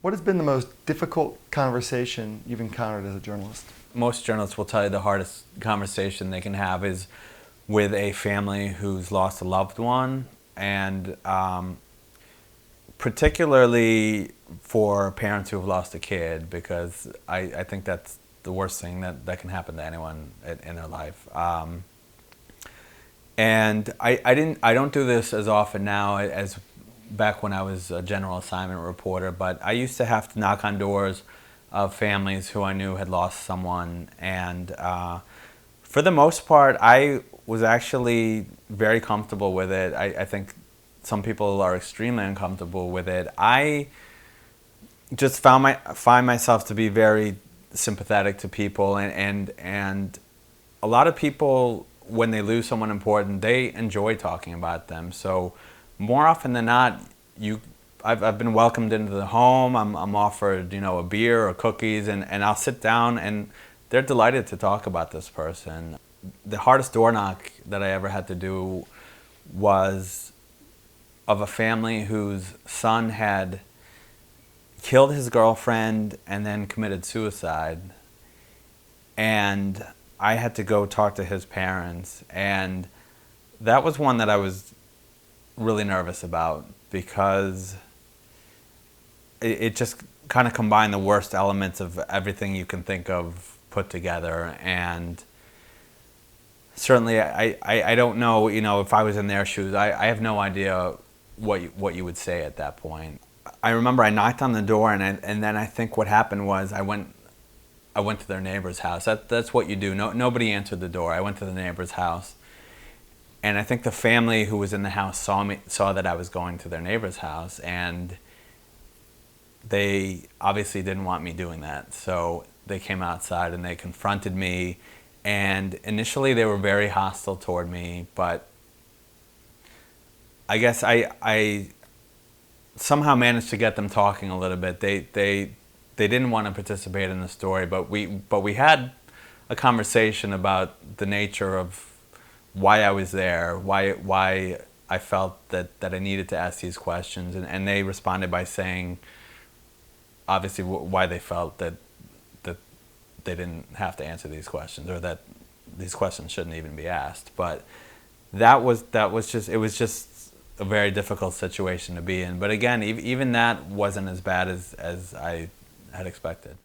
What has been the most difficult conversation you've encountered as a journalist? Most journalists will tell you the hardest conversation they can have is with a family who's lost a loved one, and particularly for parents who have lost a kid, because I think that's the worst thing that can happen to anyone in their life. And I don't do this as often now as back when I was a general assignment reporter, but I used to have to knock on doors of families who I knew had lost someone, and for the most part I was actually very comfortable with it. I think some people are extremely uncomfortable with it. I just find myself to be very sympathetic to people, and a lot of people, when they lose someone important, they enjoy talking about them. So more often than not, I've been welcomed into the home. I'm offered, a beer or cookies, and I'll sit down, and they're delighted to talk about this person. The hardest door knock that I ever had to do was of a family whose son had killed his girlfriend and then committed suicide. And I had to go talk to his parents, and that was one that I was really nervous about, because it just kind of combined the worst elements of everything you can think of put together. And certainly I don't know, if I was in their shoes, I have no idea what you would say at that point. I remember I knocked on the door, and then I think what happened was I went to their neighbor's house. That's what you do. Nobody answered the door. I went to the neighbor's house, and I think the family who was in the house saw that I was going to their neighbor's house, and they obviously didn't want me doing that. So they came outside and they confronted me, and initially they were very hostile toward me, but I guess I somehow managed to get them talking a little bit. They didn't want to participate in the story, but we had a conversation about the nature of why I was there, why I felt that I needed to ask these questions, and they responded by saying, obviously, why they felt that they didn't have to answer these questions, or that these questions shouldn't even be asked. But that was just a very difficult situation to be in. But again, even that wasn't as bad as I had expected.